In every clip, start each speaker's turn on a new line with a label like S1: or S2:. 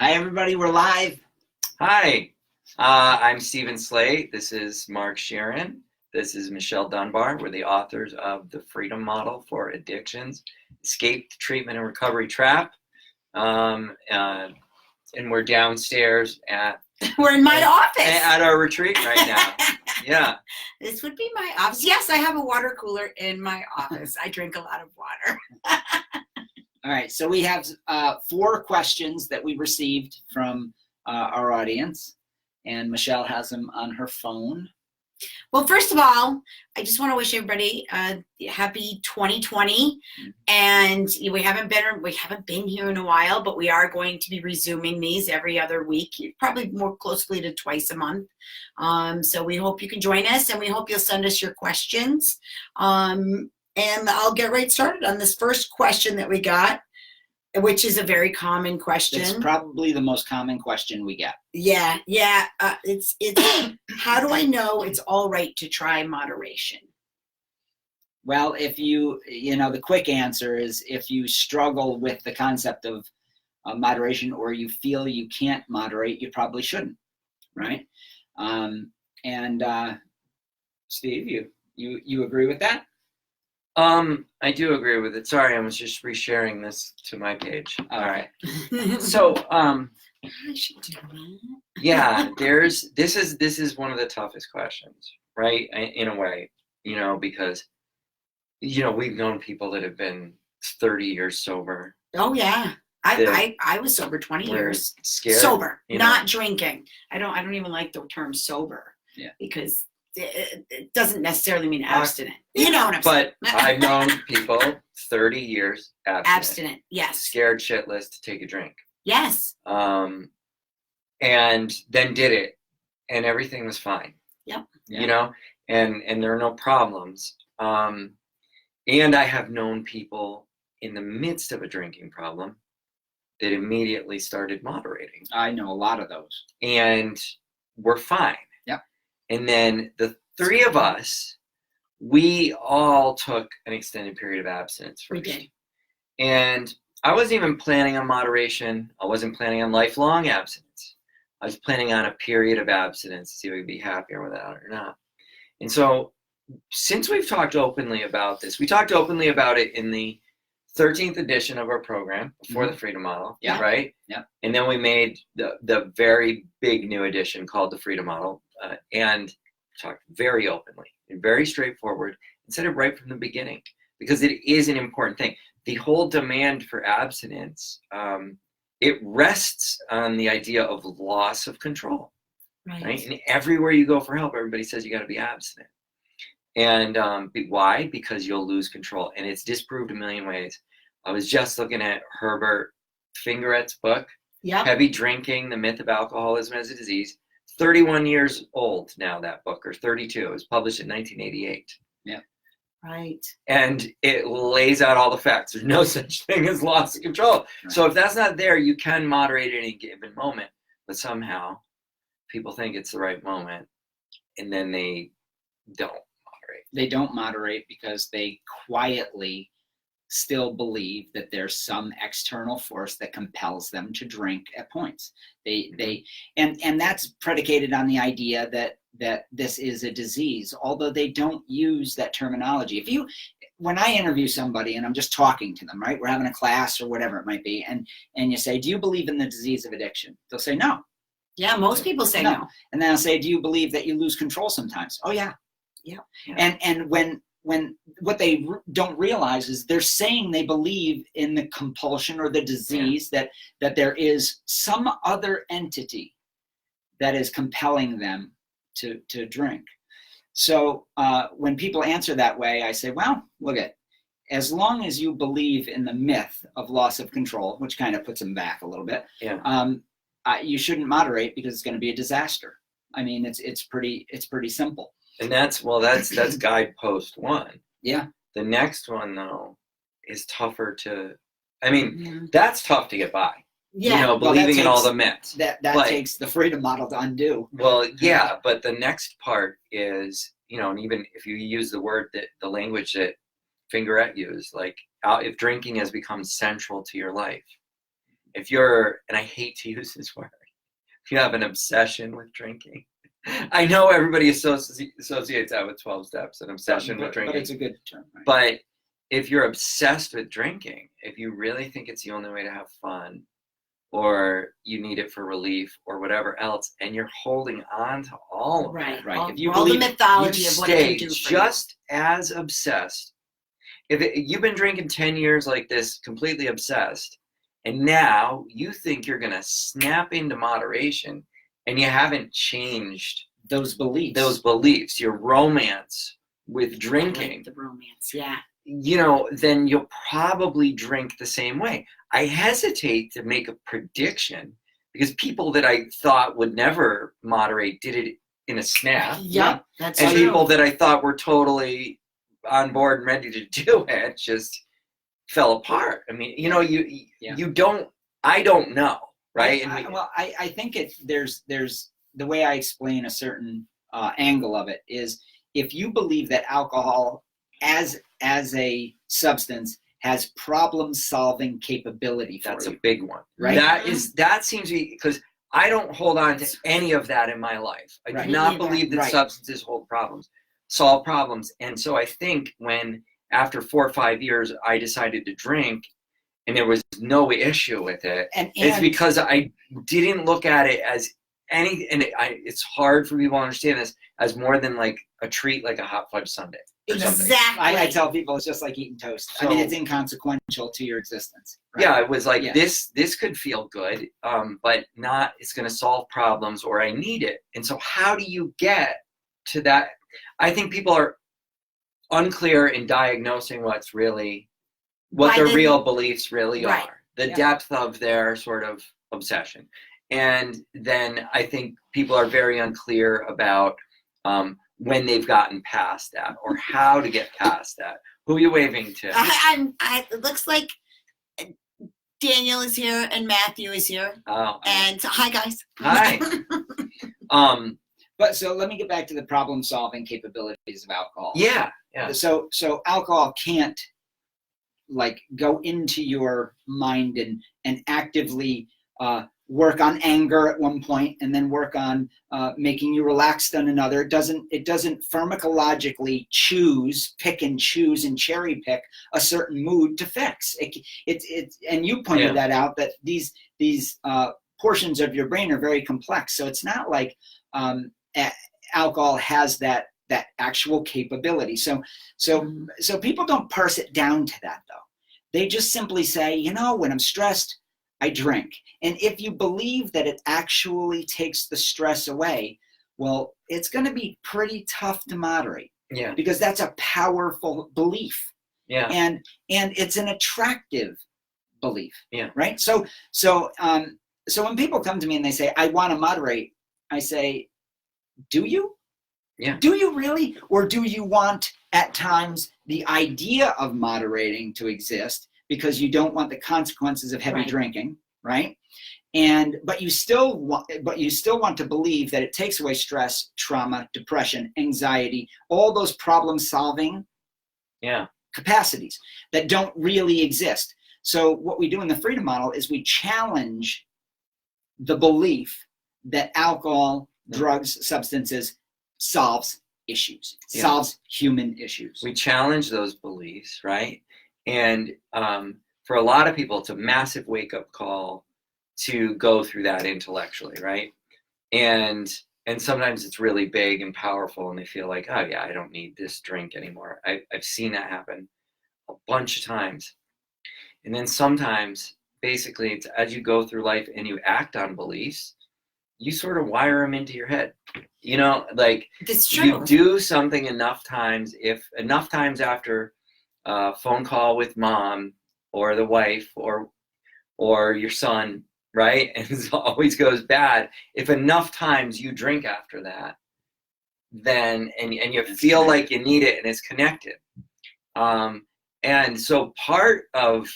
S1: Hi, everybody. We're live.
S2: Hi, I'm Stephen Slate. This is Mark Sheeran. This is Michelle Dunbar. We're the authors of The Freedom Model for Addictions, Escape, Treatment, and Recovery Trap. And we're downstairs
S3: We're in my office.
S2: At our retreat right now. Yeah.
S3: This would be my office. Yes, I have a water cooler in my office. I drink a lot of water.
S1: All right. So we have 4 questions that we received from our audience, and Michelle has them on her phone.
S3: Well, first of all, I just want to wish everybody a happy 2020. And we haven't been here in a while, but we are going to be resuming these every other week, probably more closely to twice a month. So we hope you can join us, and we hope you'll send us your questions. And I'll get right started on this first question that we got, which is a very common question.
S1: It's probably the most common question we get.
S3: Yeah. It's how do I know it's all right to try moderation?
S1: Well, if the quick answer is if you struggle with the concept of moderation, or you feel you can't moderate, you probably shouldn't, right? Steve, you agree with that?
S2: I do agree with it. Sorry, I was just resharing this to my page. All right.
S3: I
S2: So,
S3: should do that.
S2: yeah, this is one of the toughest questions, right? In a way, because we've known people that have been 30 years sober.
S3: Oh yeah. I was sober 20 years.
S2: Scared,
S3: sober, not drinking. I don't even like the term sober.
S1: Yeah.
S3: Because it doesn't necessarily mean abstinent. You know what I'm saying?
S2: But I've known people 30 years
S3: abstinent. Yes.
S2: Scared shitless to take a drink.
S3: Yes.
S2: And then did it, and everything was fine.
S3: Yep.
S2: Yeah. And there are no problems. And I have known people in the midst of a drinking problem that immediately started moderating.
S1: I know a lot of those.
S2: And we're fine.
S1: Yep.
S2: And then the 3 of us, we all took an extended period of abstinence first.
S3: We did.
S2: And I wasn't even planning on moderation. I wasn't planning on lifelong abstinence. I was planning on a period of abstinence to see if we could be happier without it or not. And so since we've talked openly about this, we talked openly about it in the 13th edition of our program before the Freedom Model, right?
S1: Yeah.
S2: And then we made the very big new edition called the Freedom Model, and talked very openly and very straightforward and said it right from the beginning, because it is an important thing. The whole demand for abstinence, it rests on the idea of loss of control, right? And everywhere you go for help, everybody says you got to be abstinent. And why? Because you'll lose control. And it's disproved a million ways. I was just looking at Herbert Fingeret's book, Heavy Drinking, The Myth of Alcoholism as a Disease. 31 years old now, that book, or 32. It was published in 1988.
S1: Yeah.
S3: Right.
S2: And it lays out all the facts. There's no such thing as loss of control. Right. So if that's not there, you can moderate at any given moment. But somehow people think it's the right moment, and then they don't moderate.
S1: They don't moderate because they quietly still believe that there's some external force that compels them to drink at points. And that's predicated on the idea that this is a disease, although they don't use that terminology. When I interview somebody and I'm just talking to them, right? We're having a class or whatever it might be, and you say, "Do you believe in the disease of addiction?" They'll say no.
S3: Yeah, most people say no.
S1: And then I'll say, "Do you believe that you lose control sometimes?" "Oh yeah."
S3: Yeah.
S1: And when what they don't realize is they're saying they believe in the compulsion or the disease, that there is some other entity that is compelling them to drink. So when people answer that way, I say, well, look as long as you believe in the myth of loss of control, which kind of puts them back a little bit, you shouldn't moderate, because it's going to be a disaster. I mean, it's pretty simple.
S2: And that's guidepost 1.
S1: Yeah.
S2: The next one, though, is tougher to, that's tough to get by.
S3: Yeah.
S2: Believing in all the myths.
S1: That takes the Freedom Model to undo.
S2: Well, yeah, but the next part is, and even if you use the language that Fingeret used, like if drinking has become central to your life, if you're, and I hate to use this word, if you have an obsession with drinking, I know everybody associates that with 12 steps, an obsession with drinking.
S1: But it's a good term. Right?
S2: But if you're obsessed with drinking, if you really think it's the only way to have fun, or you need it for relief, or whatever else, and you're holding on to all of
S3: Right.
S2: it,
S1: Right.
S3: If you all the mythology of what it
S2: stay
S3: can do for
S2: just as obsessed. You've been drinking 10 years like this, completely obsessed, and now you think you're going to snap into moderation, and you haven't changed
S1: those beliefs,
S2: your romance with
S3: you.
S2: drinking,
S3: The romance, yeah.
S2: Then you'll probably drink the same way. I hesitate to make a prediction because people that I thought would never moderate did it in a snap.
S3: Yep, that's
S2: And
S3: true.
S2: people that I thought were totally on board and ready to do it just fell apart. I mean, you don't, I don't know, right?
S1: I think there's the way I explain a certain angle of it is if you believe that alcohol as a substance has problem-solving capability for
S2: That's
S1: you.
S2: a big one,
S1: right?
S2: That seems to be, because I don't hold on to any of that in my life. I
S1: Right.
S2: do not believe that
S1: Right.
S2: substances solve problems. And so I think when after 4 or 5 years I decided to drink and there was no issue with it, it's because I didn't look at it as it's hard for people to understand this as more than like a treat, like a hot fudge sundae.
S3: Exactly.
S1: I tell people it's just like eating toast. I mean, it's inconsequential to your existence. Right?
S2: Yeah, it was like this could feel good, but not, it's going to solve problems, or I need it. And so how do you get to that? I think people are unclear in diagnosing what their real beliefs really are, the depth of their sort of obsession. And then I think people are very unclear about when they've gotten past that, or how to get past that. Who are you waving to?
S3: It looks like Daniel is here and Matthew is here.
S2: Oh.
S3: And so, hi guys.
S2: Hi.
S1: But so let me get back to the problem-solving capabilities of alcohol.
S2: Yeah.
S1: So alcohol can't like go into your mind and actively work on anger at one point and then work on making you relaxed on another. It doesn't pharmacologically pick and choose and cherry pick a certain mood to fix. And you pointed that out, that these portions of your brain are very complex. So it's not like alcohol has that actual capability. So people don't parse it down to that though. They just simply say, when I'm stressed, I drink. And if you believe that it actually takes the stress away, well, it's going to be pretty tough to moderate.
S2: Yeah.
S1: Because that's a powerful belief.
S2: Yeah.
S1: And it's an attractive belief.
S2: Yeah.
S1: Right? So when people come to me and they say, I want to moderate, I say, do you?
S2: Yeah.
S1: Do you really? Or do you want at times the idea of moderating to exist because you don't want the consequences of heavy drinking, right? But you still want to believe that it takes away stress, trauma, depression, anxiety, all those problem-solving capacities that don't really exist. So what we do in the freedom model is we challenge the belief that alcohol, drugs, substances solves issues, solves human issues.
S2: We challenge those beliefs, right? And for a lot of people, it's a massive wake-up call to go through that intellectually, right? And sometimes it's really big and powerful, and they feel like, oh yeah, I don't need this drink anymore. I've seen that happen a bunch of times. And then sometimes, basically, it's as you go through life and you act on beliefs, you sort of wire them into your head.
S3: That's true.
S2: You do something enough times, after a phone call with mom or the wife or your son, right? And it always goes bad. If enough times you drink after that, then and you feel like you need it and it's connected. And so part of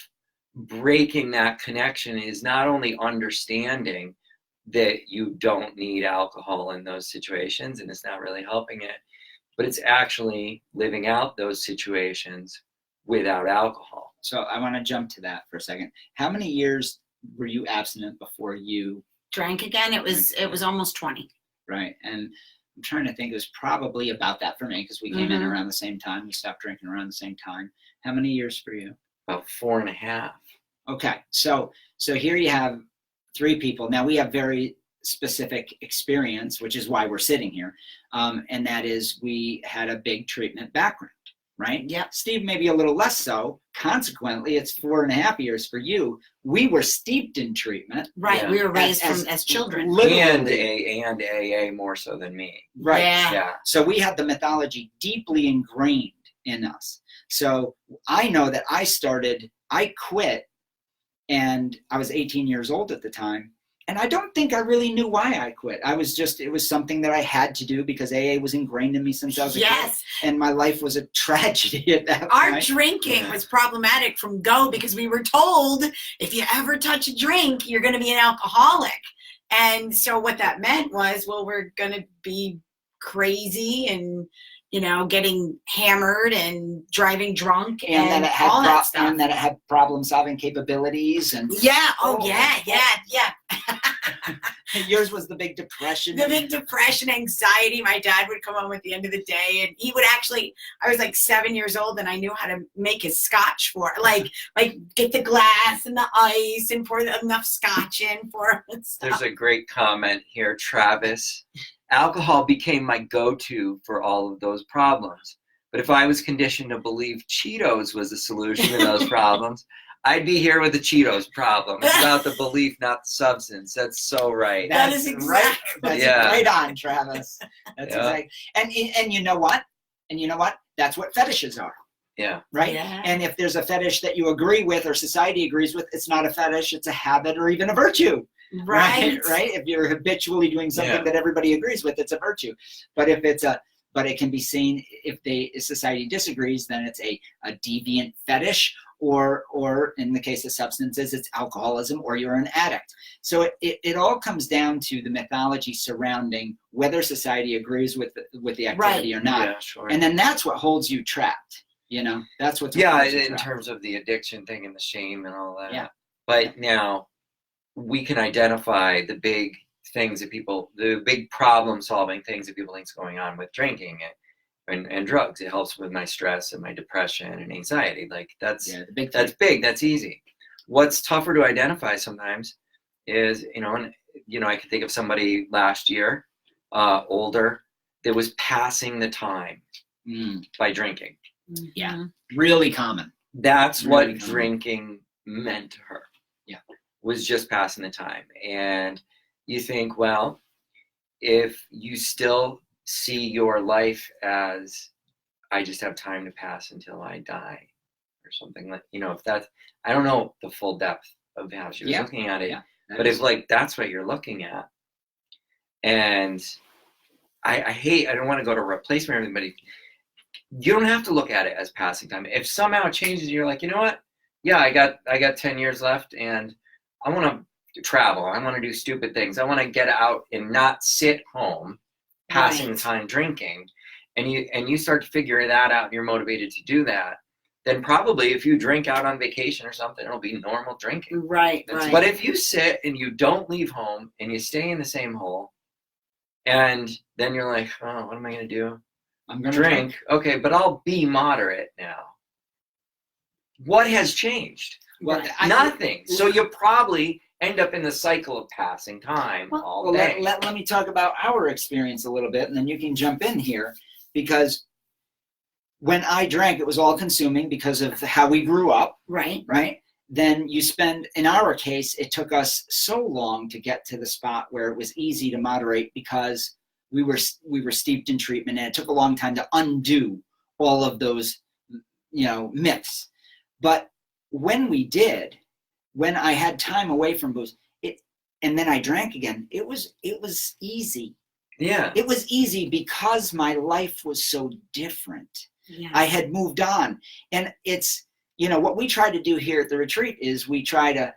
S2: breaking that connection is not only understanding that you don't need alcohol in those situations and it's not really helping it, but it's actually living out those situations without alcohol.
S1: So I want to jump to that for a second. How many years were you abstinent before you
S3: Drank again? It was almost 20.
S1: right? And I'm trying to think, it was probably about that for me because we came in
S3: Mhm.
S1: around the same time. We stopped drinking around the same time. How many years for you?
S2: About 4.5.
S1: Okay, so here you have 3 people. Now we have very specific experience, which is why we're sitting here, and that is we had a big treatment background, right?
S3: Yep.
S1: Steve maybe a little less so. Consequently, it's 4.5 years for you. We were steeped in treatment,
S3: Right.
S2: Yeah.
S3: We were raised as children.
S1: literally,
S2: And AA more so than me.
S1: right?
S3: Yeah.
S2: Yeah.
S1: So we had the mythology deeply ingrained in us. So I know that I quit, and I was 18 years old at the time. And I don't think I really knew why I quit. It was something that I had to do because AA was ingrained in me since I was a kid.
S3: Yes.
S1: And my life was a tragedy at that
S3: Our
S1: point.
S3: drinking
S2: Yeah.
S3: was problematic from go because we were told if you ever touch a drink, you're going to be an alcoholic. And so what that meant was, well, we're going to be crazy and, getting hammered and driving drunk and
S1: that it had
S3: all that stuff.
S1: and that it had problem-solving capabilities. And
S3: Yeah. Oh,
S1: Oh.
S3: yeah.
S1: yours was the big depression.
S3: The big depression, anxiety. My dad would come home at the end of the day, and he would I was like 7 years old, and I knew how to make his scotch like get the glass and the ice and pour enough scotch in for him and stuff.
S2: There's a great comment here, Travis. Alcohol became my go-to for all of those problems. But if I was conditioned to believe Cheetos was the solution to those problems, I'd be here with the Cheetos problem. It's about the belief, not the substance. That's so right.
S3: That is
S1: Right.
S3: exactly-
S1: That's
S2: Yeah.
S1: right on, Travis. That's
S2: Yeah.
S1: exactly. And you know what? That's what fetishes are.
S2: Yeah.
S1: Right?
S3: Yeah.
S1: And if there's a fetish that you agree with or society agrees with, it's not a fetish, it's a habit or even a virtue.
S3: Right.
S1: Right? If you're habitually doing something
S2: Yeah.
S1: that everybody agrees with, it's a virtue. But it can be seen, if society disagrees, then it's a deviant fetish, or in the case of substances, it's alcoholism, or you're an addict. So it all comes down to the mythology surrounding whether society agrees with the activity or not.
S2: Yeah, sure.
S1: And then that's what holds you trapped. That's what's
S2: Yeah,
S1: holds you
S2: in
S1: trapped.
S2: terms of the addiction thing and the shame and all that.
S1: Yeah.
S2: But now we can identify the big things the big problem-solving things that people think is going on with drinking and drugs. It helps with my stress and my depression and anxiety. Like that's
S1: the big
S2: big. That's easy. What's tougher to identify sometimes is, I could think of somebody last year, older, that was passing the time by drinking.
S1: Yeah.
S3: Mhm.
S1: really common.
S2: That's
S1: Really
S2: what
S1: common.
S2: drinking meant to her.
S1: Yeah.
S2: Was just passing the time. And you think, well, if you still see your life as I just have time to pass until I die or something like, if that's, I don't know the full depth of how she was
S1: Yeah.
S2: looking at it,
S1: Yeah.
S2: but if that's what you're looking at, and I don't want to go to replacement or anything, but you don't have to look at it as passing time. If somehow it changes, you're like, you know what? Yeah, I got 10 years left, and I want to travel. I want to do stupid things. I want to get out and not sit home, passing the time drinking. And you start to figure that out, and you're motivated to do that. Then probably if you drink out on vacation or something, it'll be normal drinking.
S3: Right.
S2: But if you sit and you don't leave home and you stay in the same hole, and then you're like, oh, what am I going to do?
S1: I'm going to
S2: Drink. Okay, but I'll be moderate now. What has changed?
S1: Well,
S2: Nothing. So you probably end up in the cycle of passing time all
S1: Well,
S2: day.
S1: let me talk about our experience a little bit, and then you can jump in here, because when I drank, it was all consuming because of how we grew up,
S3: Right.
S1: right? Then in our case, it took us so long to get to the spot where it was easy to moderate because we were steeped in treatment, and it took a long time to undo all of those, myths. But when we did, when I had time away from booze, and then I drank again, it was easy.
S2: Yeah.
S1: It was easy because my life was so different.
S3: Yeah.
S1: I had moved on. And it's, what we try to do here at the retreat is we try to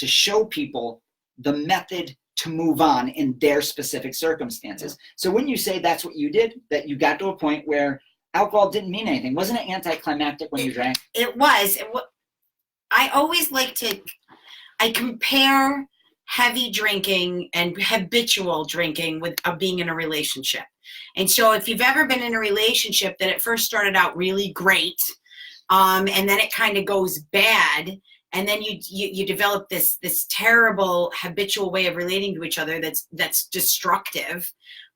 S1: show people the method to move on in their specific circumstances.
S2: Yeah.
S1: So when you say that's what you did, that you got to a point where alcohol didn't mean anything, wasn't it anticlimactic when you drank?
S3: It was. I always like to, I compare heavy drinking and habitual drinking with being in a relationship. And so if you've ever been in a relationship that at first started out really great, and then it kind of goes bad, and then you develop this terrible habitual way of relating to each other that's destructive.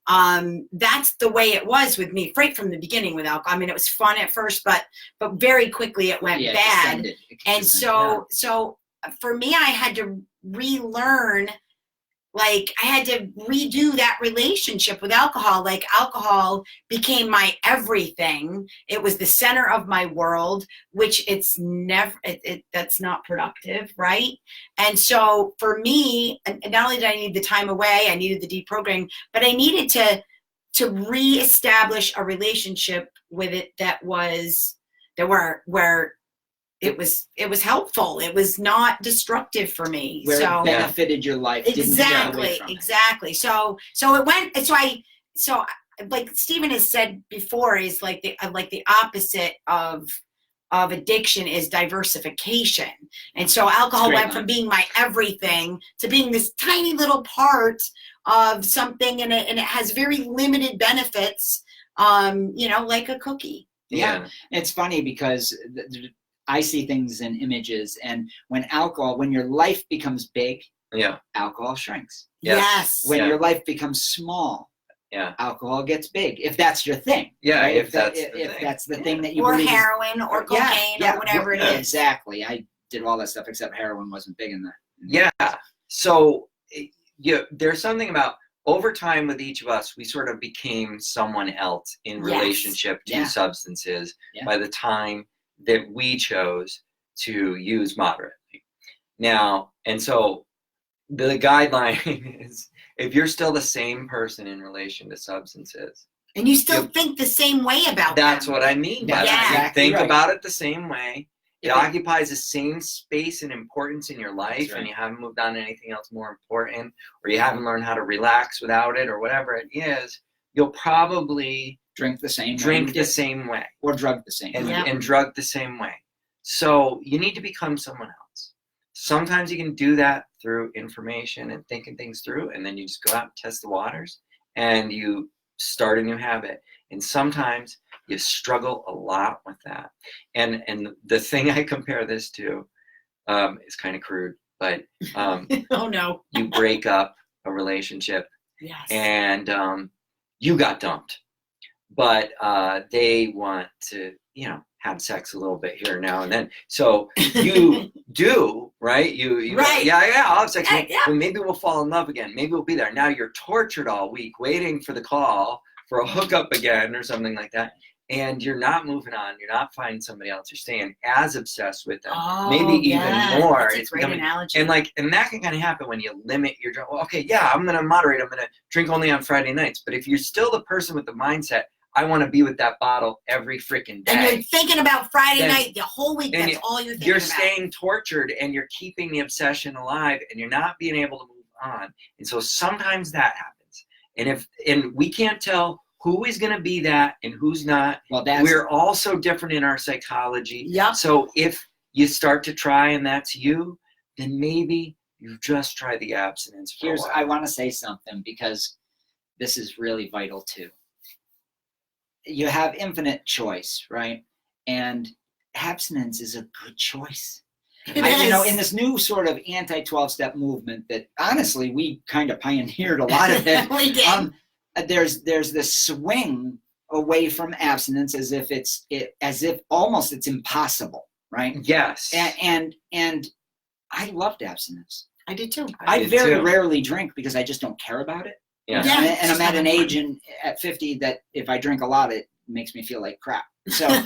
S3: That's the way it was with me right from the beginning with alcohol. I mean, it was fun at first, but very quickly it went bad. And so for me, I had to relearn, like I had to redo that relationship with alcohol. Like alcohol became my everything. It was the center of my world, which it's never, that's not productive, right? And so for me, not only did I need the time away, I needed the deprogramming, but I needed to reestablish a relationship with it where it was helpful. It was not destructive for me.
S1: Where it benefited your life.
S3: Exactly. So it went. So like Stephen has said before, is like the opposite of addiction is diversification. And so alcohol went from being my everything to being this tiny little part of something, and it has very limited benefits. Like a cookie.
S1: Yeah. It's funny because I see things in images, and when your life becomes big, alcohol shrinks.
S3: Yes.
S1: When your life becomes small, alcohol gets big. If that's your thing.
S2: Yeah.
S1: Right?
S2: If that's
S1: the thing that you
S3: or
S1: believe
S3: heroin or cocaine or whatever it is.
S1: Exactly. I did all that stuff except heroin wasn't big in that.
S2: Yeah. So there's something about over time with each of us, we sort of became someone else in relationship to substances by the time that we chose to use moderately. Now, and so the guideline is if you're still the same person in relation to substances.
S3: And you still think the same way about
S2: that's
S3: them.
S2: what I mean by that. You think about it the same way. It occupies the same space and importance in your life, and you haven't moved on to anything else more important, or you haven't learned how to relax without it, or whatever it is, you'll probably
S1: drink the same
S2: way.
S1: Or drug the same way.
S2: And drug the same way. So you need to become someone else. Sometimes you can do that through information and thinking things through, and then you just go out and test the waters, and you start a new habit. And sometimes you struggle a lot with that. And the thing I compare this to is kind of crude, but
S3: oh no.
S2: You break up a relationship and you got dumped. But they want to, have sex a little bit here now and then. So you do, right? You
S3: right.
S2: I'll have sex. Well, maybe we'll fall in love again. Maybe we'll be there. Now you're tortured all week waiting for the call for a hookup again or something like that. And you're not moving on. You're not finding somebody else. You're staying as obsessed with them. Maybe even more.
S3: That's a great analogy.
S2: And that can kind of happen when you limit your drink. Well, okay, I'm going to moderate. I'm going to drink only on Friday nights. But if you're still the person with the mindset, I want to be with that bottle every freaking day.
S3: And you're thinking about Friday night the whole week. That's all you're thinking about.
S2: You're staying tortured, and you're keeping the obsession alive, and you're not being able to move on. And so sometimes that happens. And we can't tell who is going to be that and who's not. Well, we're all so different in our psychology.
S3: Yep.
S2: So if you start to try and that's you, then maybe you've just tried the abstinence for a while.
S1: I want to say something because this is really vital too. You have infinite choice, right? And abstinence is a good choice. In this new sort of anti-12-step movement that honestly we kind of pioneered a lot of it.
S3: We did.
S1: There's this swing away from abstinence as if almost it's impossible, right?
S2: Yes.
S1: And I loved abstinence.
S3: I did too.
S1: I very rarely drink because I just don't care about it.
S2: Yeah.
S1: And I'm at an age at 50 that if I drink a lot, it makes me feel like crap. So,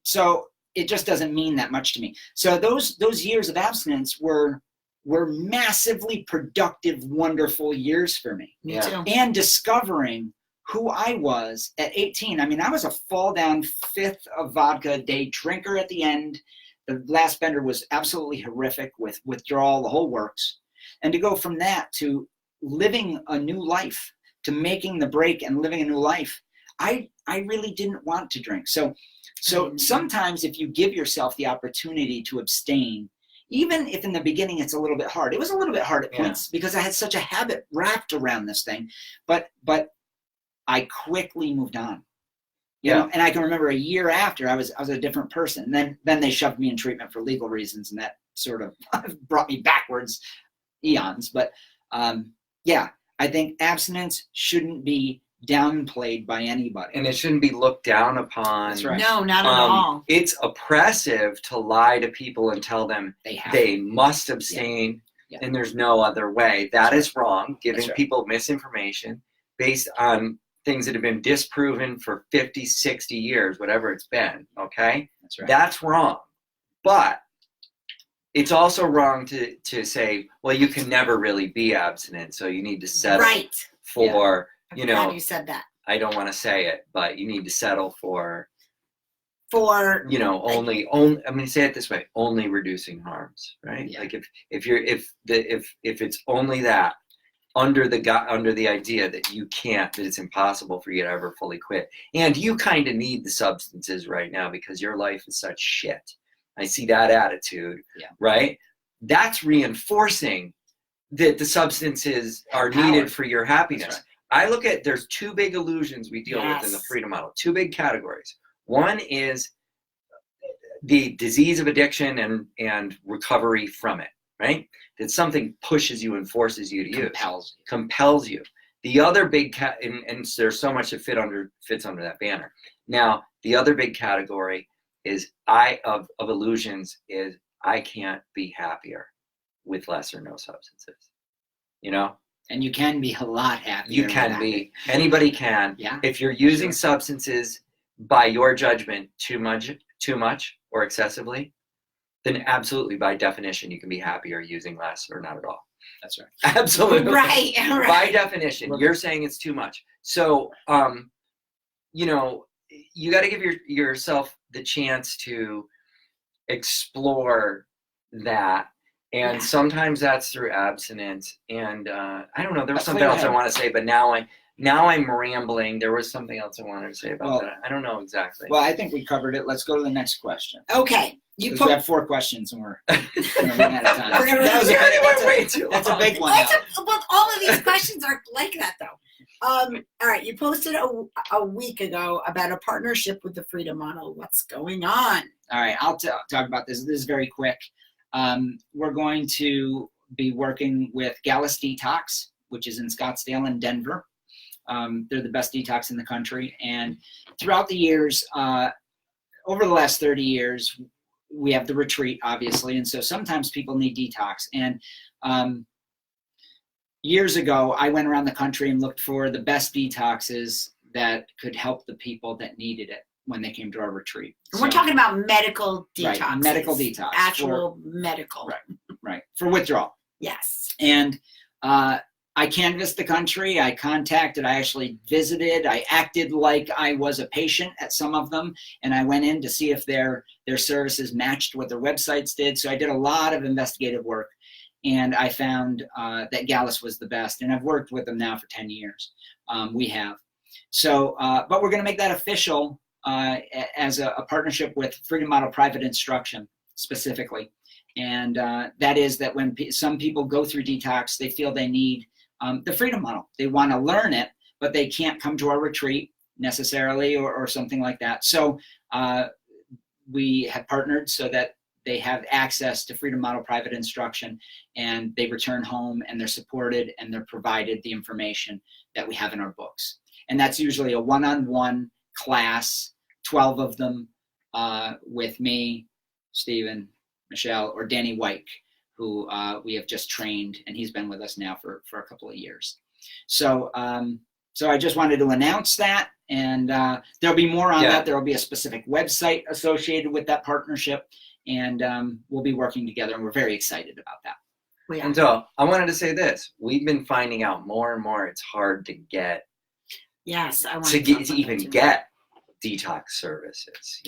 S1: so it just doesn't mean that much to me. So those years of abstinence were massively productive, wonderful years for me.
S3: Me too.
S1: And discovering who I was at 18. I mean, I was a fall down fifth of vodka a day drinker at the end. The last bender was absolutely horrific with withdrawal, the whole works. And to go from that to living a new life, to making the break and living a new life, I really didn't want to drink. So sometimes if you give yourself the opportunity to abstain, even if in the beginning it's a little bit hard. It was a little bit hard at
S2: Yeah.
S1: points because I had such a habit wrapped around this thing, but I quickly moved on. You know, and I can remember a year after I was a different person. And then they shoved me in treatment for legal reasons, and that sort of brought me backwards eons. But yeah, I think abstinence shouldn't be downplayed by anybody.
S2: And it shouldn't be looked down upon.
S1: That's right.
S3: No, not at all.
S2: It's oppressive to lie to people and tell them they must abstain and there's no other way. That is wrong. Giving people misinformation based on things that have been disproven for 50, 60 years, whatever it's been, okay?
S1: That's right.
S2: That's wrong. But it's also wrong to say, well, you can never really be abstinent, so you need to settle for,
S3: I'm glad you said that.
S2: I don't want to say it, but you need to settle for
S3: only,
S2: I'm going to say it this way, only reducing harms, right?
S1: Yeah.
S2: Like if it's only that, under the idea that that it's impossible for you to ever fully quit. And you kind of need the substances right now because your life is such shit. I see that attitude, right? That's reinforcing that the substances are needed for your happiness.
S1: Right.
S2: I look at, there's two big illusions we deal with in the freedom model, two big categories. One is the disease of addiction and recovery from it, right? That something pushes you and forces you to use. Compels you. The other big and there's so much that fits under that banner. Now, the other big category is of illusions is I can't be happier with less or no substances. You know?
S1: And you can be a lot happier.
S2: You can be. Anybody can.
S1: Yeah.
S2: If you're using substances by your judgment too much or excessively, then absolutely, by definition, you can be happier using less or not at all.
S1: That's right.
S2: Absolutely.
S3: Right.
S2: By definition, you're saying it's too much. So, you got to give yourself the chance to explore that. And sometimes that's through abstinence. And I don't know, there was something else I want to say, but now I'm rambling. There was something else I wanted to say about that. I don't know exactly.
S1: Well, I think we covered it. Let's go to the next question.
S3: Okay.
S1: We have 4 questions and we're running out of time. That's a big one.
S3: Well, all of these questions are like that, though. All right. You posted a week ago about a partnership with the Freedom Model. What's going on?
S1: All right. I'll talk about this. This is very quick. We're going to be working with Gallus Detox, which is in Scottsdale and Denver. They're the best detox in the country. And throughout the years, over the last 30 years, we have the retreat, obviously. And so sometimes people need detox. And years ago, I went around the country and looked for the best detoxes that could help the people that needed it when they came to our retreat.
S3: And we're talking about medical detox.
S1: Right, medical detox.
S3: Actual medical.
S1: Right, for withdrawal.
S3: Yes.
S1: And I canvassed the country. I actually visited. I acted like I was a patient at some of them. And I went in to see if their services matched what their websites did. So I did a lot of investigative work. And I found that Gallus was the best. And I've worked with them now for 10 years. We have. So, but we're going to make that official as a partnership with Freedom Model Private Instruction specifically. And that is that when some people go through detox, they feel they need the Freedom Model. They want to learn it, but they can't come to our retreat necessarily or something like that. So we have partnered so that they have access to Freedom Model Private Instruction, and they return home and they're supported and they're provided the information that we have in our books. And that's usually a one-on-one class, 12 of them, with me, Stephen, Michelle, or Danny White, who we have just trained, and he's been with us now for a couple of years. So so I just wanted to announce that, and there'll be more on that. There will be a specific website associated with that partnership, and we'll be working together, and we're very excited about that.
S2: And so I wanted to say this. We've been finding out more and more it's hard to get to even get detox services,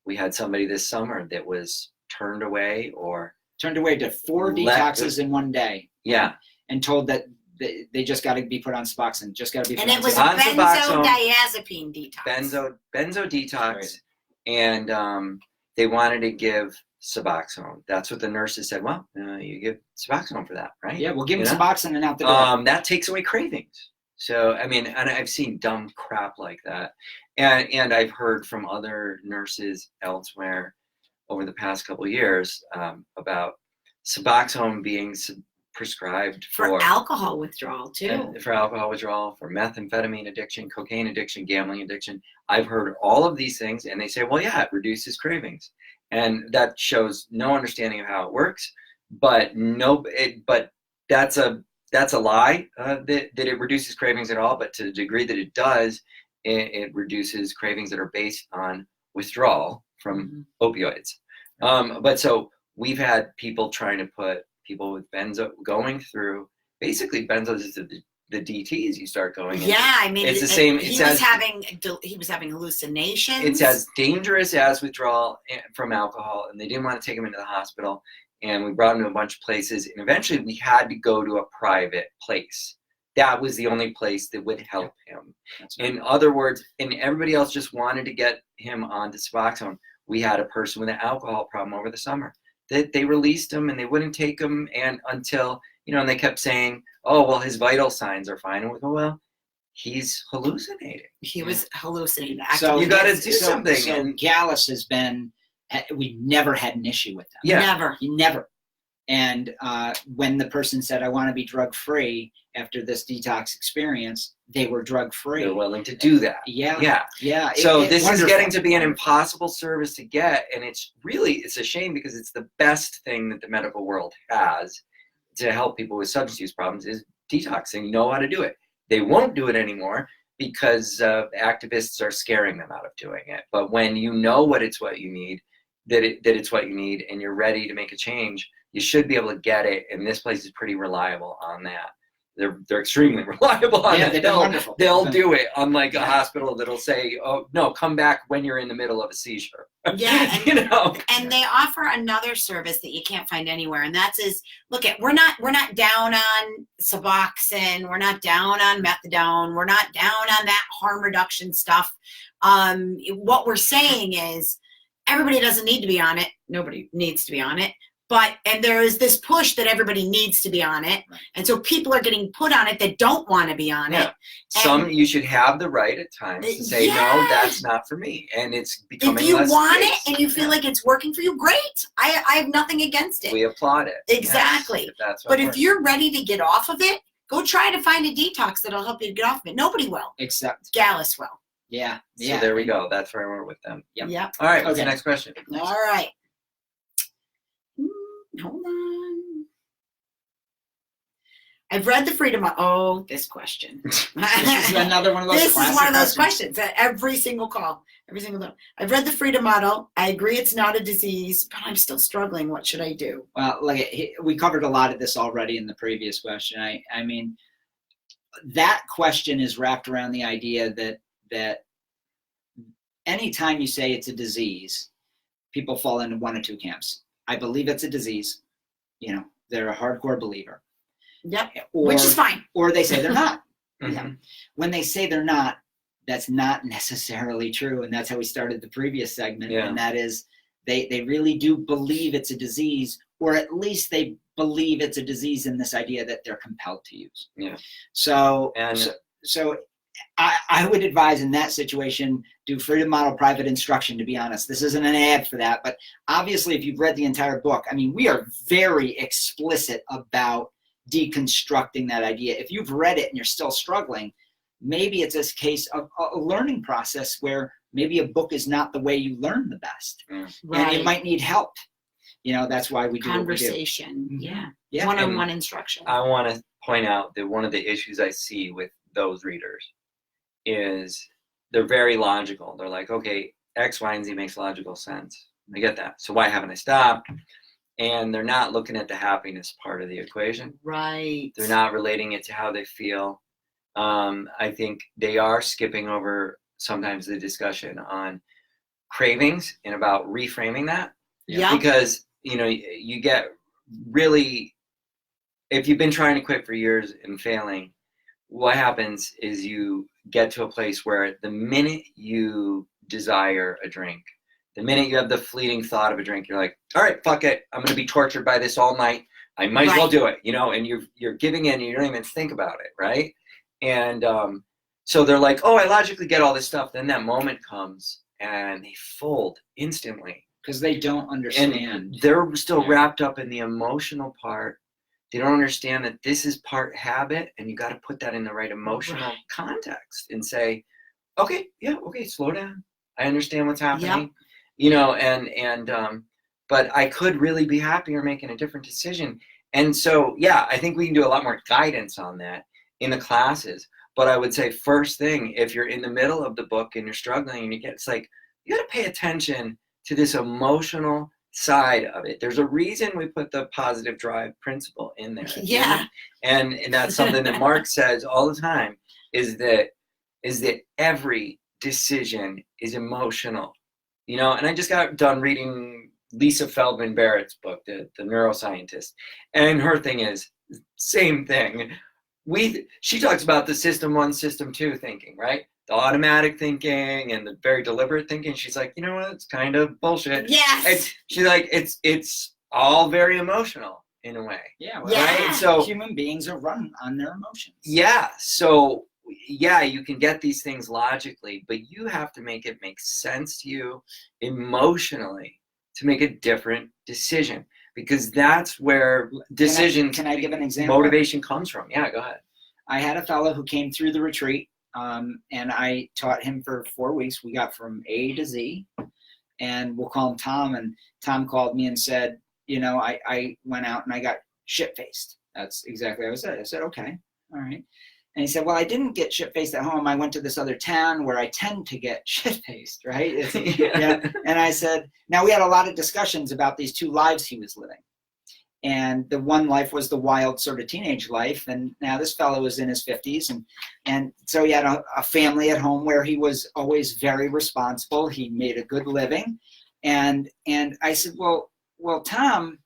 S2: We had somebody this summer that was turned away
S1: to 4 detoxes in one day.
S2: Yeah.
S1: And told that they just got to be put on Suboxone, just got to be put
S3: on
S1: on
S3: it was
S1: Suboxone.
S3: a benzodiazepine detox.
S2: Benzo detox. Right. And they wanted to give Suboxone. That's what the nurses said. Well, you give Suboxone for that, right?
S1: Yeah, we'll give them Suboxone and out the door.
S2: That takes away cravings. So, I mean, and I've seen dumb crap like that. And I've heard from other nurses elsewhere over the past couple of years about Suboxone being prescribed
S3: For alcohol withdrawal too.
S2: For alcohol withdrawal, for methamphetamine addiction, cocaine addiction, gambling addiction. I've heard all of these things, and they say, well, yeah, it reduces cravings. And that shows no understanding of how it works. But that's a lie, that it reduces cravings at all. But to the degree that it does, it reduces cravings that are based on withdrawal from opioids. But so we've had people trying to put people with benzo going through, basically benzos is the DTs you start going into.
S3: Yeah, I mean,
S2: it's the same.
S3: He was having hallucinations.
S2: It's as dangerous as withdrawal from alcohol, and they didn't want to take him into the hospital. And we brought him to a bunch of places, and eventually we had to go to a private place. That was the only place that would help him. Right. In other words, and everybody else just wanted to get him onto Suboxone. We had a person with an alcohol problem over the summer that they released him and they wouldn't take him, and until, and they kept saying, oh, well, his vital signs are fine. And we go, well, he's hallucinating.
S3: He was hallucinating.
S1: So
S2: you got to do something.
S1: So
S2: and
S1: Gallus has been, we never had an issue with them.
S3: Yeah.
S1: Never. And when the person said, I want to be drug-free after this detox experience, they were drug-free.
S2: They're willing to do that.
S1: Yeah.
S2: So this is getting to be an impossible service to get. And it's a shame, because it's the best thing that the medical world has to help people with substance use problems is detoxing. Know how to do it. They won't do it anymore because activists are scaring them out of doing it. But when you know what you need, that it's what you need, and you're ready to make a change, you should be able to get it. And this place is pretty reliable on that. They're extremely reliable on that. They'll do it, unlike a hospital that'll say, oh no, come back when you're in the middle of a seizure.
S3: Yeah. And they offer another service that you can't find anywhere, and that's we're not down on Suboxone, we're not down on methadone, we're not down on that harm reduction stuff. What we're saying is everybody doesn't need to be on it. Nobody needs to be on it. And there is this push that everybody needs to be on it. Right. And so people are getting put on it that don't want to be on it.
S2: You should have the right at times to say, no, that's not for me. And it's becoming
S3: if you
S2: less
S3: want
S2: space.
S3: it and you feel like it's working for you, great. I have nothing against it.
S2: We applaud it.
S3: Exactly.
S2: Yes,
S3: but if you're ready to get off of it, go try to find a detox that'll help you get off of it. Nobody will.
S1: Except
S3: Gallus will.
S1: Yeah.
S2: So there we go. That's where we're with them.
S3: Yep.
S2: All right. What's the next question?
S3: All right. Hold on. I've read the Freedom Model. Oh, this question.
S1: This is another one of those.
S3: This is one of those questions at every single call, every single time. I've read the Freedom Model. I agree it's not a disease, but I'm still struggling. What should I do?
S1: Well, we covered a lot of this already in the previous question. I mean, that question is wrapped around the idea that anytime you say it's a disease, people fall into one of two camps. I believe it's a disease. They're a hardcore believer.
S3: Yep. Which is fine.
S1: Or they say they're not.
S3: Yeah.
S1: When they say they're not, that's not necessarily true. And that's how we started the previous segment.
S2: Yeah.
S1: And that is they really do believe it's a disease, or at least they believe it's a disease in this idea that they're compelled to use.
S2: Yeah.
S1: So I would advise in that situation, do Freedom Model private instruction, to be honest. This isn't an ad for that, but obviously if you've read the entire book, I mean, we are very explicit about deconstructing that idea. If you've read it and you're still struggling, maybe it's a case of a learning process where maybe a book is not the way you learn the best.
S3: Right.
S1: And you might need help. That's why we do
S3: conversation.
S1: What we do.
S3: Yeah. One-on-one instruction.
S2: I want to point out that one of the issues I see with those readers is they're very logical. They're like, okay, X, Y, and Z makes logical sense. I get that. So why haven't I stopped? And they're not looking at the happiness part of the equation.
S3: Right.
S2: They're not relating it to how they feel. I think they are skipping over sometimes the discussion on cravings and about reframing that.
S3: Yeah.
S2: Because, you get really, if you've been trying to quit for years and failing, what happens is you get to a place where the minute you desire a drink, The minute you have the fleeting thought of a drink, you're like, all right, fuck it. I'm going to be tortured by this all night. I might as well do it, and you're giving in and you don't even think about it, right? And so they're like, oh, I logically get all this stuff. Then that moment comes and they fold instantly.
S1: Because they don't understand.
S2: And they're still wrapped up in the emotional part. They don't understand that this is part habit, and you got to put that in the right emotional context and say, okay, slow down. I understand what's happening, but I could really be happier making a different decision. And so, I think we can do a lot more guidance on that in the classes. But I would say first thing, if you're in the middle of the book and you're struggling and it's like, you got to pay attention to this emotional side of it. There's a reason we put the positive drive principle in there.
S3: Yeah.
S2: And that's something that Mark says all the time is that every decision is emotional, and I just got done reading Lisa Feldman Barrett's book, the neuroscientist, and her thing is same thing. She talks about the system 1, system 2 thinking, right? The automatic thinking and the very deliberate thinking. She's like, you know what? It's kind of bullshit.
S3: Yes.
S2: She's like, it's all very emotional in a way.
S1: Yeah.
S2: Right. So
S1: human beings are run on their emotions.
S2: Yeah. So you can get these things logically, but you have to make it make sense to you emotionally to make a different decision, because that's where decision.
S1: Can I give an example?
S2: Motivation comes from. Yeah, go ahead.
S1: I had a fellow who came through the retreat, and I taught him for 4 weeks. We got from A to Z, and we'll call him Tom. And Tom called me and said, I went out and I got shit-faced. That's exactly what I said. I said, okay, all right. And he said, well, I didn't get shit-faced at home. I went to this other town where I tend to get shit-faced, right? And I said, now we had a lot of discussions about these 2 lives he was living. And the one life was the wild sort of teenage life. And now this fellow was in his 50s. And so he had a family at home where he was always very responsible. He made a good living. And I said, well, Tom,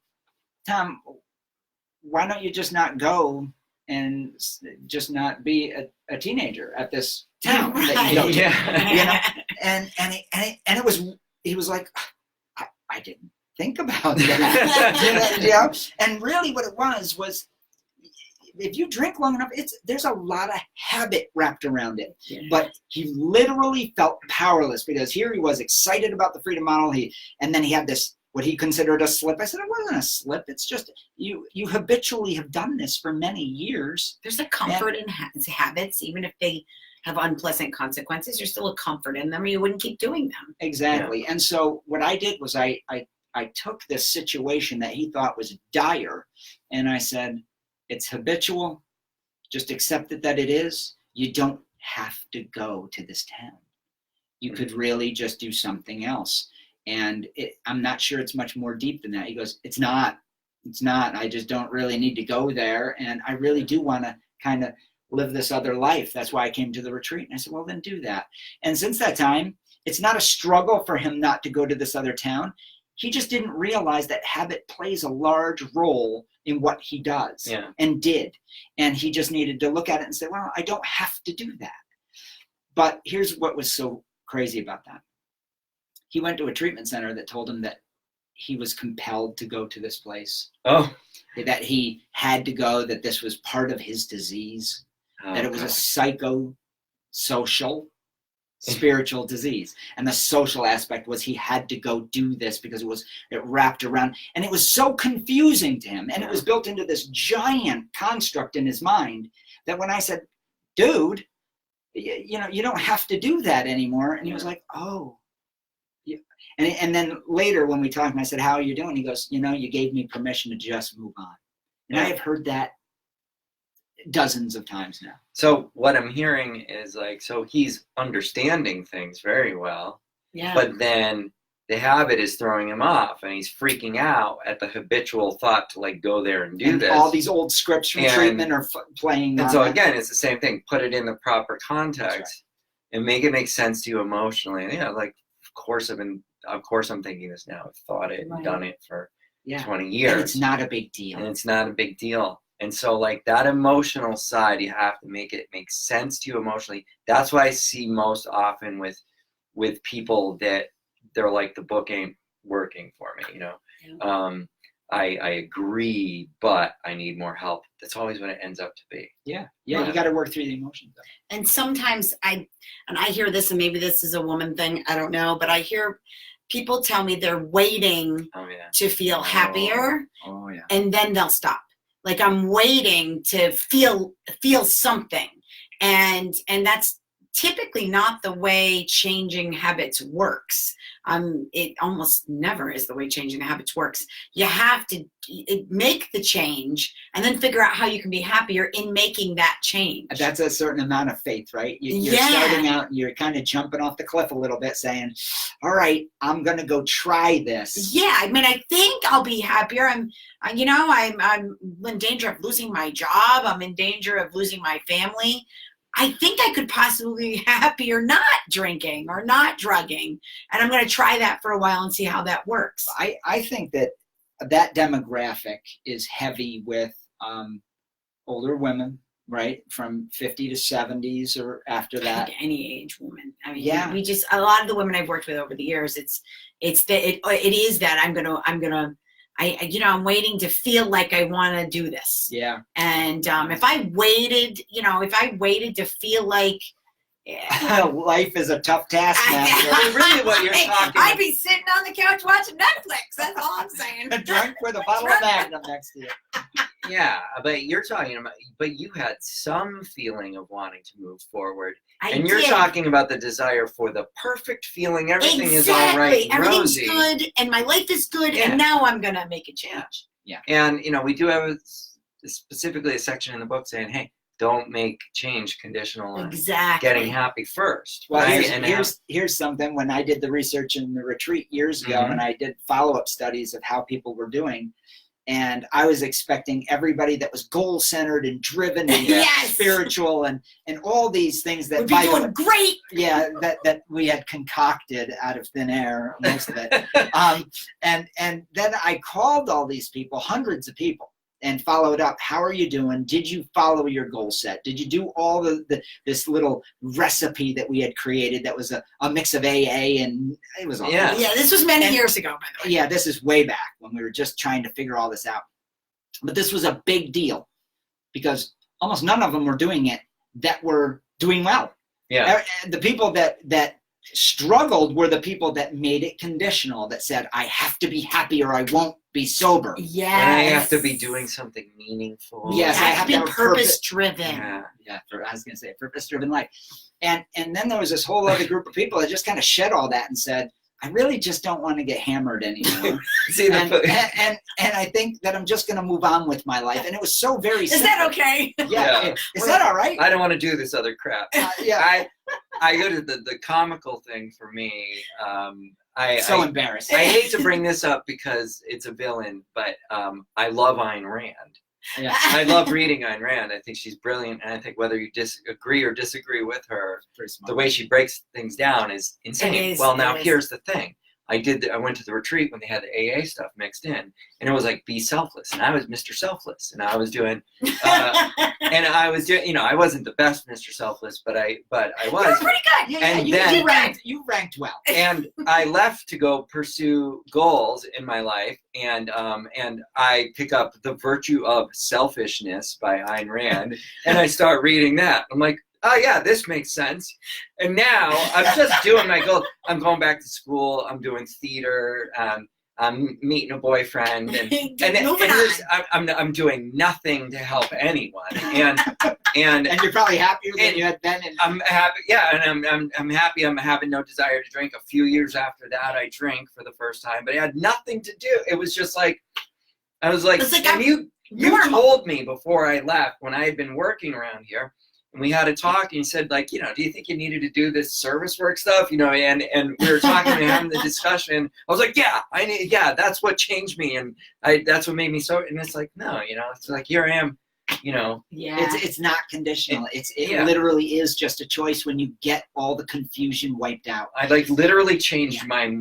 S1: why don't you just not go and just not be a teenager at this town that you go to, And it was, he was like, I didn't think about that. And really what it was if you drink long enough, there's a lot of habit wrapped around it. But he literally felt powerless, because here he was excited about the freedom model. And then he had this, what he considered a slip. I said, it wasn't a slip. It's just you habitually have done this for many years.
S3: There's a comfort in habits, even if they have unpleasant consequences. There's still a comfort in them, or you wouldn't keep doing them.
S1: Exactly. And so what I did was I took this situation that he thought was dire, and I said, it's habitual. Just accept it that it is. You don't have to go to this town. You could really just do something else. And I'm not sure it's much more deep than that. He goes, it's not. I just don't really need to go there. And I really do want to kind of live this other life. That's why I came to the retreat. And I said, well, then do that. And since that time, it's not a struggle for him not to go to this other town. He just didn't realize that habit plays a large role in what he does and did. And he just needed to look at it and say, well, I don't have to do that. But here's what was so crazy about that. He went to a treatment center that told him that he was compelled to go to this place.
S2: Oh.
S1: That he had to go, that this was part of his disease, that it was a psychosocial, spiritual disease. And the social aspect was he had to go do this because it wrapped around. And it was so confusing to him. And it was built into this giant construct in his mind that when I said, dude, you don't have to do that anymore. And he was like, oh. And then later when we talked, and I said, how are you doing? He goes, you gave me permission to just move on. And I have heard that dozens of times now.
S2: So what I'm hearing is so he's understanding things very well, but then the habit is throwing him off, and he's freaking out at the habitual thought to go there and do this.
S1: All these old scripts from treatment are playing.
S2: And so again, it's the same thing. Put it in the proper context and make it make sense to you emotionally. And of course I'm thinking this now. I've thought it and done it for 20 years.
S1: And it's not a big deal. And so that emotional side, you have to make it make sense to you emotionally. That's why I see most often with people that
S2: they're like, the book ain't working for me, you know.
S3: Yeah.
S2: I agree, but I need more help. That's always what it ends up to be.
S1: Yeah.
S2: Yeah.
S1: You got to work through the emotions, though.
S3: And sometimes I hear this, and maybe this is a woman thing, I don't know, but I hear people tell me they're waiting to feel happier, and then they'll stop. Like, I'm waiting to feel something, and that's typically not the way changing habits works. It almost never is the way changing habits works. You have to make the change and then figure out how you can be happier in making that change.
S1: That's a certain amount of faith, right? You're starting out and you're kind of jumping off the cliff a little bit, saying, all right, I'm going to go try this.
S3: Yeah, I mean, I think I'll be happier. I'm in danger of losing my job. I'm in danger of losing my family. I think I could possibly be happier not drinking or not drugging. And I'm going to try that for a while and see how that works.
S1: I think that demographic is heavy with older women, right? From 50 to 70s or after that.
S3: I think any age woman. I mean,
S1: yeah.
S3: we just, a lot of the women I've worked with over the years, it is that I'm waiting to feel like I want to do this.
S1: Yeah.
S3: And if I waited to feel like
S1: life is a tough task now.
S2: Really what you're talking
S3: I'd be sitting on the couch watching Netflix. That's all I'm saying.
S1: Drunk with a bottle of Magnum next to you.
S2: Yeah, but you're talking about, but you had some feeling of wanting to move forward. And you're talking about the desire for the perfect feeling. Everything is all right.
S3: Everything's
S2: rosy.
S3: good, and my life is good, and now I'm going to make a change.
S1: Yeah.
S2: And, we do have specifically a section in the book saying, hey, don't make change conditional on getting happy first.
S1: Well,
S2: right?
S1: here's something. When I did the research in the retreat years ago, and I did follow-up studies of how people were doing, and I was expecting everybody that was goal-centered and driven and spiritual and all these things that
S3: would be doing great.
S1: Yeah, that we had concocted out of thin air, most of it. And then I called all these people, hundreds of people, and followed up. How are you doing? Did you follow your goal set? Did you do all this little recipe that we had created that was a mix of AA, and it was all
S3: Yeah, this was many years ago, by the way.
S1: Yeah, this is way back when we were just trying to figure all this out. But this was a big deal because almost none of them were doing it that were doing well.
S2: Yeah.
S1: The people that struggled were the people that made it conditional, that said, I have to be happy or I won't be sober.
S3: Yes.
S2: And I have to be doing something meaningful.
S1: Yes, I have to
S3: be purpose-driven.
S1: I was going to say a purpose-driven life. And then there was this whole other group of people that just kind of shed all that and said, I really just don't want to get hammered anymore. and I think that I'm just going to move on with my life. And it was so very simple.
S3: Is that okay?
S1: Yeah. Is that all right?
S2: I don't want to do this other crap. I go to the comical thing for me.
S1: So embarrassing.
S2: I hate to bring this up because it's a villain, but I love Ayn Rand.
S1: Yeah.
S2: I love reading Ayn Rand. I think she's brilliant, and I think whether you agree or disagree with her, the way she breaks things down is insane. Here's the thing. I went to the retreat when they had the AA stuff mixed in, and it was like, be selfless, and I was Mr. Selfless, and I was doing, I wasn't the best Mr. Selfless, but I was.
S3: You were pretty good.
S1: Yeah, you ranked well.
S2: And I left to go pursue goals in my life, and I pick up The Virtue of Selfishness by Ayn Rand, and I start reading that. I'm like, oh yeah, this makes sense. And now I'm just doing my goal. I'm going back to school. I'm doing theater. I'm meeting a boyfriend, I'm doing nothing to help anyone. And
S1: you're probably happier than you had been.
S2: I'm happy. Yeah, and I'm happy. I'm having no desire to drink. A few years after that, I drank for the first time, but it had nothing to do. It was just like, I was like, and you told me before I left, when I had been working around here, and we had a talk, and you said, like, do you think you needed to do this service work stuff? And we were talking and having the discussion. I was like, that's what changed me, and that's what made me so. And it's like, no, it's like, here I am,
S3: Yeah.
S1: It's not conditional. It literally is just a choice when you get all the confusion wiped out.
S2: I literally changed my own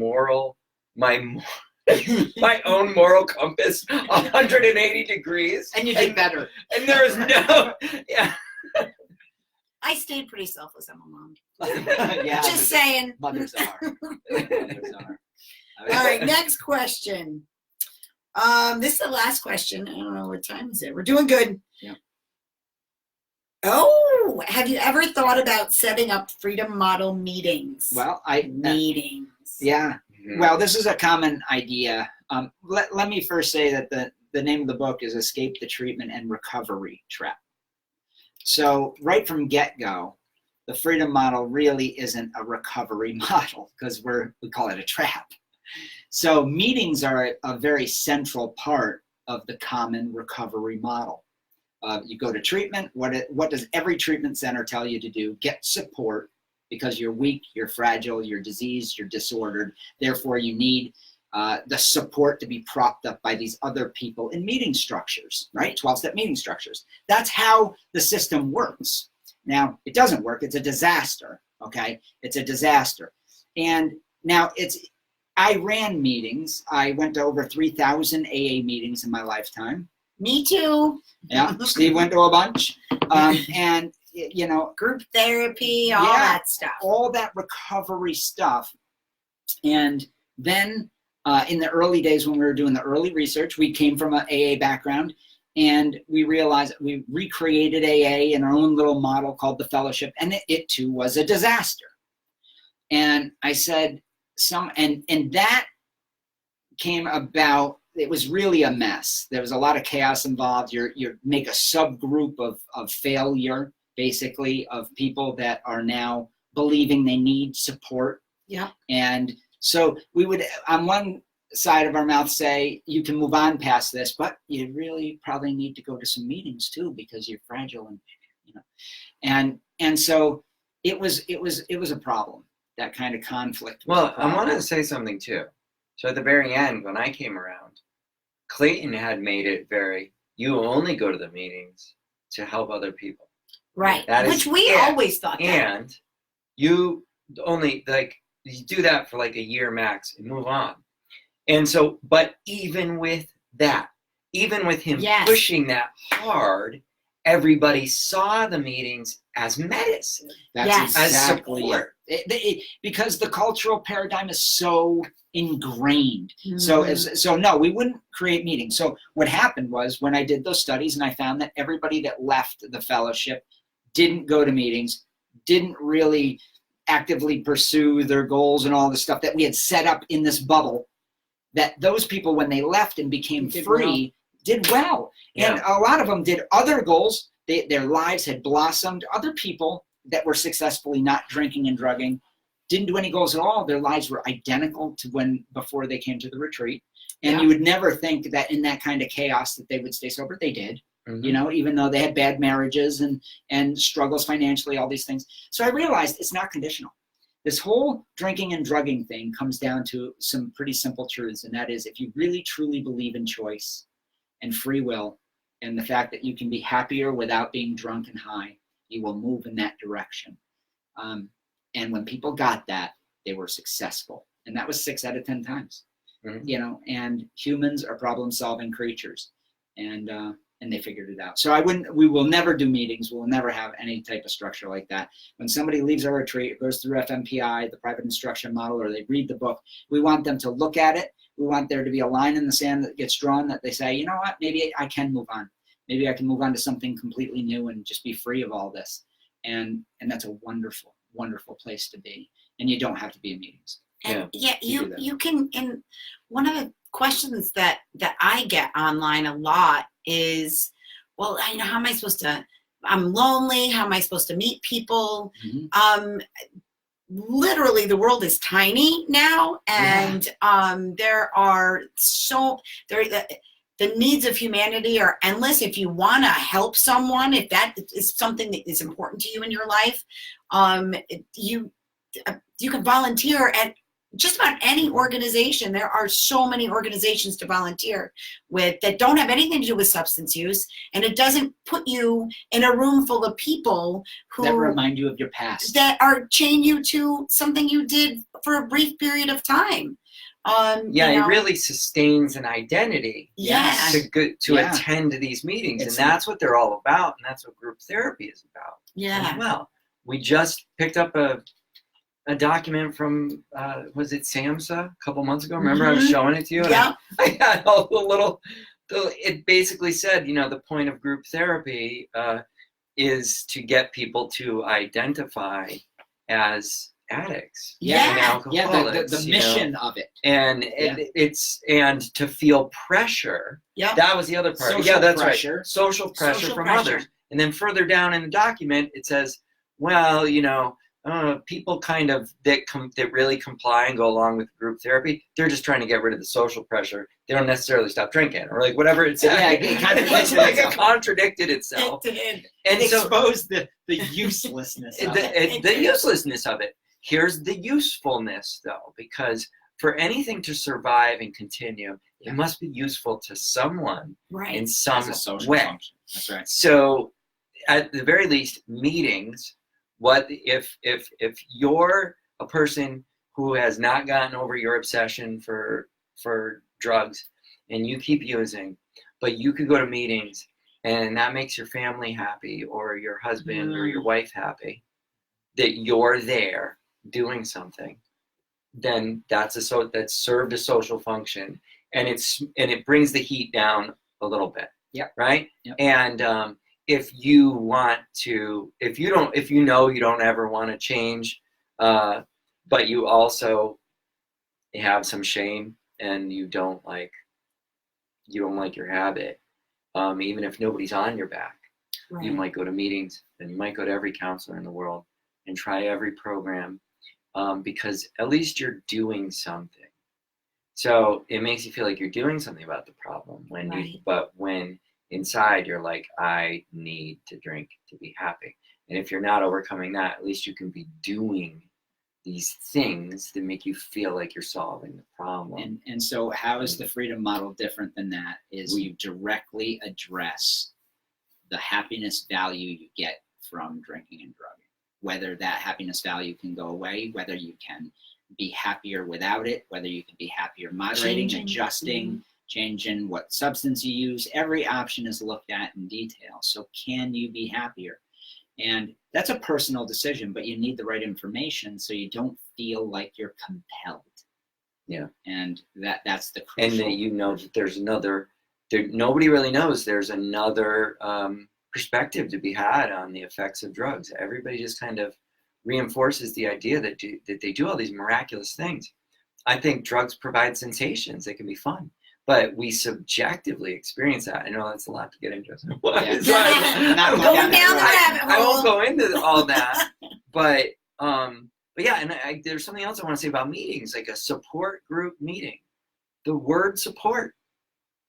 S2: moral compass 180 degrees.
S1: And you did better.
S2: And there is no,
S3: I stayed pretty selfless. I'm a mom.
S1: Yeah,
S3: Just saying.
S1: mothers are. Mothers are.
S3: All right, next question. This is the last question. I don't know what time is it. We're doing good.
S1: Yeah.
S3: Oh, have you ever thought about setting up Freedom Model meetings?
S1: Well,
S3: meetings.
S1: yeah. Well, this is a common idea. Let me first say that the name of the book is Escape the Treatment and Recovery Trap. So right from get-go, the Freedom Model really isn't a recovery model because we call it a trap. So meetings are a very central part of the common recovery model. You go to treatment. What does every treatment center tell you to do? Get support because you're weak, you're fragile, you're diseased, you're disordered. Therefore, you need the support to be propped up by these other people in meeting structures, right? 12-step meeting structures. That's how the system works. Now, it doesn't work. It's a disaster, okay? It's a disaster. And now I ran meetings. I went to over 3,000 AA meetings in my lifetime.
S3: Me too.
S1: Yeah, Steve went to a bunch. And, you know,
S3: Group therapy, all that stuff.
S1: All that recovery stuff. And then in the early days when we were doing the early research, we came from an AA background, and we realized we recreated AA in our own little model called the Fellowship, and it too was a disaster. And I said, and that came about. It was really a mess. There was a lot of chaos involved. You make a subgroup of failure, basically, of people that are now believing they need support.
S3: Yeah. And
S1: so we would, on one side of our mouth, say, you can move on past this, but you really probably need to go to some meetings too because you're fragile, and you know, and so it was a problem, that kind of conflict.
S2: Well, I want to say something too. So at the very end, when I came around, Clayton had made it you only go to the meetings to help other people.
S3: Right. Which we always thought that.
S2: And you only, you do that for like a year max and move on. And so, but even with that, even with him pushing that hard, everybody saw the meetings as medicine.
S1: That's exactly
S2: as support.
S1: Because the cultural paradigm is so ingrained.
S3: Mm-hmm.
S1: So no, we wouldn't create meetings. So what happened was, when I did those studies and I found that everybody that left the fellowship didn't go to meetings, didn't really actively pursue their goals and all the stuff that we had set up in this bubble, that those people, when they left and became free, did well.
S2: Yeah.
S1: And a lot of them did other goals. Their lives had blossomed. Other people that were successfully not drinking and drugging didn't do any goals at all. Their lives were identical to before they came to the retreat. And you would never think that in that kind of chaos that they would stay sober. They did, you know, even though they had bad marriages and struggles financially, all these things. So I realized it's not conditional. This whole drinking and drugging thing comes down to some pretty simple truths. And that is, if you really truly believe in choice and free will and the fact that you can be happier without being drunk and high, you will move in that direction. And when people got that, they were successful. And that was 6 out of 10 times. You know, and humans are problem-solving creatures, and they figured it out. So we will never do meetings. We'll never have any type of structure like that. When somebody leaves our retreat, it goes through FMPI, the private instruction model, or they read the book, we want them to look at it. We want there to be a line in the sand that gets drawn, that they say, you know what, maybe I can move on. Maybe I can move on to something completely new and just be free of all this. And that's a wonderful, wonderful place to be. And you don't have to be in meetings.
S3: And you can, and one of the questions that I get online a lot is, well, how am I supposed to, I'm lonely, how am I supposed to meet people? Literally, the world is tiny now, and there are the needs of humanity are endless. If you want to help someone, if that is something that is important to you in your life, you can volunteer at just about any organization. There are so many organizations to volunteer with that don't have anything to do with substance use, and it doesn't put you in a room full of people who
S1: that remind you of your past,
S3: that chain you to something you did for a brief period of time.
S2: It really sustains an identity to attend to these meetings. And that's what they're all about. And that's what group therapy is about as well. we just picked up a document from was it SAMHSA a couple months ago? Remember I was showing it to you?
S3: Yeah.
S2: I had all the little. It basically said, the point of group therapy is to get people to identify as addicts.
S3: Yeah.
S2: And alcoholics.
S1: The mission of it.
S2: And and to feel pressure.
S3: Yeah.
S2: That was the other part.
S1: Social
S2: That's
S1: pressure.
S2: right. Social pressure
S3: Social
S2: from
S3: pressure.
S2: others. And then further down in the document, it says, well, people kind of that really comply and go along with group therapy, they're just trying to get rid of the social pressure. They don't necessarily stop drinking, or like whatever it said.
S1: Yeah, it contradicted
S2: it contradicted itself.
S3: It did.
S2: And
S1: It
S2: so
S1: exposed the uselessness of it.
S2: the uselessness of it. Here's the usefulness, though, because for anything to survive and continue, it must be useful to someone
S3: Right.
S2: in some
S1: As a social
S2: way.
S1: function. That's right.
S2: So, at the very least, meetings. What if you're a person who has not gotten over your obsession for drugs and you keep using, but you could go to meetings and that makes your family happy or your husband or your wife happy, that you're there doing something, then that served a social function, and it brings the heat down a little bit.
S1: Yep.
S2: Right.
S1: Yep.
S2: And if you don't ever want to change, but you also have some shame and you don't like your habit, even if nobody's on your back,
S3: Right.
S2: you might go to meetings and you might go to every counselor in the world and try every program, because at least you're doing something. So it makes you feel like you're doing something about the problem but when inside you're like, I need to drink to be happy. And if you're not overcoming that, at least you can be doing these things that make you feel like you're solving the problem.
S1: And so how is the freedom model different than that? Is you directly address the happiness value you get from drinking and drugging. Whether that happiness value can go away, whether you can be happier without it, whether you can be happier moderating, adjusting, changing what substance you use. Every option is looked at in detail. So can you be happier? And that's a personal decision, but you need the right information so you don't feel like you're compelled.
S2: Yeah.
S1: And that's the crucial.
S2: And that there's nobody really knows there's another perspective to be had on the effects of drugs. Everybody just kind of reinforces the idea that they do all these miraculous things. I think drugs provide sensations. They can be fun. But we subjectively experience that. I know that's a lot to get into.
S3: Going down the rabbit hole.
S2: I won't go into all that. But yeah, and there's something else I want to say about meetings, like a support group meeting. The word support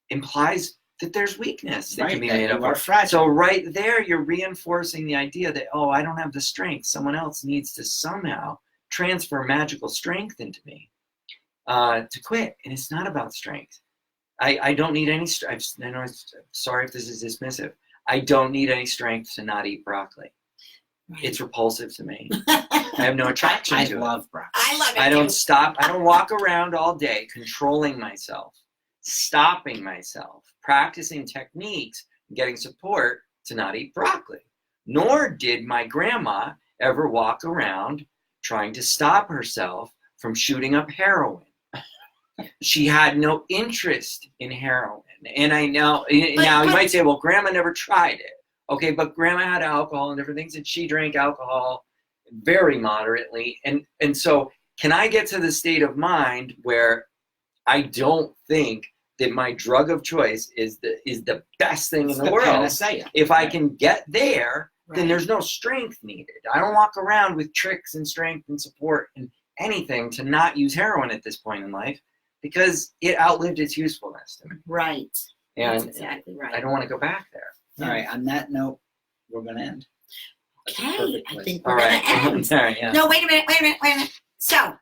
S2: implies that there's weakness that can be made up of. So right there, you're reinforcing the idea that, I don't have the strength. Someone else needs to somehow transfer magical strength into me to quit. And it's not about strength. I don't need any strength. Sorry if this is dismissive. I don't need any strength to not eat broccoli. Right. It's repulsive to me. I have no attraction to it.
S1: I love broccoli.
S3: I love it.
S2: I don't stop. I don't walk around all day controlling myself, stopping myself, practicing techniques, getting support to not eat broccoli. Nor did my grandma ever walk around trying to stop herself from shooting up heroin. She had no interest in heroin. And I know, you might say, well, grandma never tried it. Okay, but grandma had alcohol and different things, and she drank alcohol very moderately. And so can I get to the state of mind where I don't think that my drug of choice is the best thing in the world?
S1: Panacea.
S2: If I can get there, then there's no strength needed. I don't walk around with tricks and strength and support and anything to not use heroin at this point in life, because it outlived its usefulness to me.
S3: Right.
S2: And
S3: that's exactly right.
S2: I don't want to go back there.
S1: All right. On that note, we're going to end.
S3: Okay. I think we're
S2: All
S3: going
S2: right.
S3: to end.
S2: Sorry, yeah.
S3: No, wait a minute. So,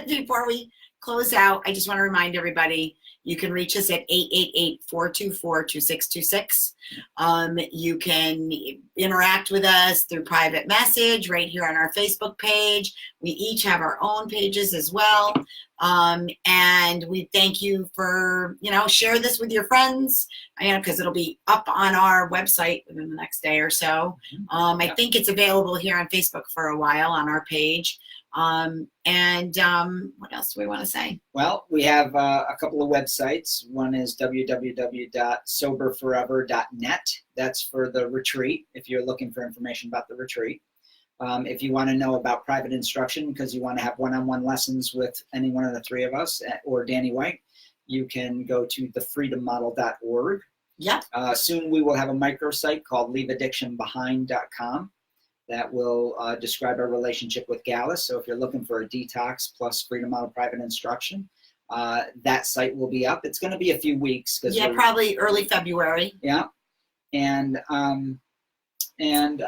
S3: before we close out, I just want to remind everybody, You can reach us at 888-424-2626. You can interact with us through private message right here on our Facebook page. We each have our own pages as well. And we thank you for, share this with your friends, because it'll be up on our website within the next day or so. I think it's available here on Facebook for a while on our page. What else do we want to say?
S1: Well, we have a couple of websites. One is www.soberforever.net. That's for the retreat, if you're looking for information about the retreat. If you want to know about private instruction, because you want to have one-on-one lessons with any one of the three of us or Danny White, you can go to thefreedommodel.org.
S3: Yep.
S1: Soon we will have a microsite called leaveaddictionbehind.com that will describe our relationship with Gallus. So if you're looking for a detox plus Freedom Model private instruction, that site will be up. It's going to be a few weeks.
S3: Probably early February.
S1: Yeah. And I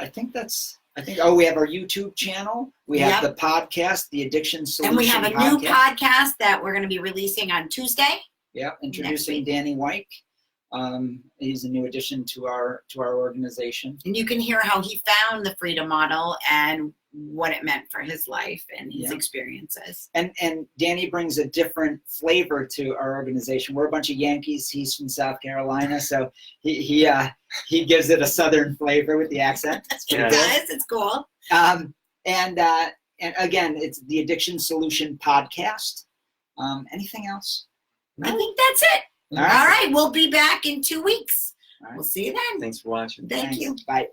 S1: think we have our YouTube channel. We have the podcast, the Addiction Solution
S3: And we have a new podcast that we're going to be releasing on Tuesday.
S1: Yeah, introducing Danny White. He's a new addition to our organization.
S3: And you can hear how he found the Freedom Model and what it meant for his life and his experiences.
S1: And Danny brings a different flavor to our organization. We're a bunch of Yankees. He's from South Carolina, so he gives it a Southern flavor with the accent.
S3: It does. It's cool.
S1: And again, it's the Addiction Solution Podcast. Anything else?
S3: I think that's it. All right. We'll be back in 2 weeks.
S1: All right.
S3: We'll see you then.
S2: Thanks for watching.
S3: Thank you.
S1: Bye.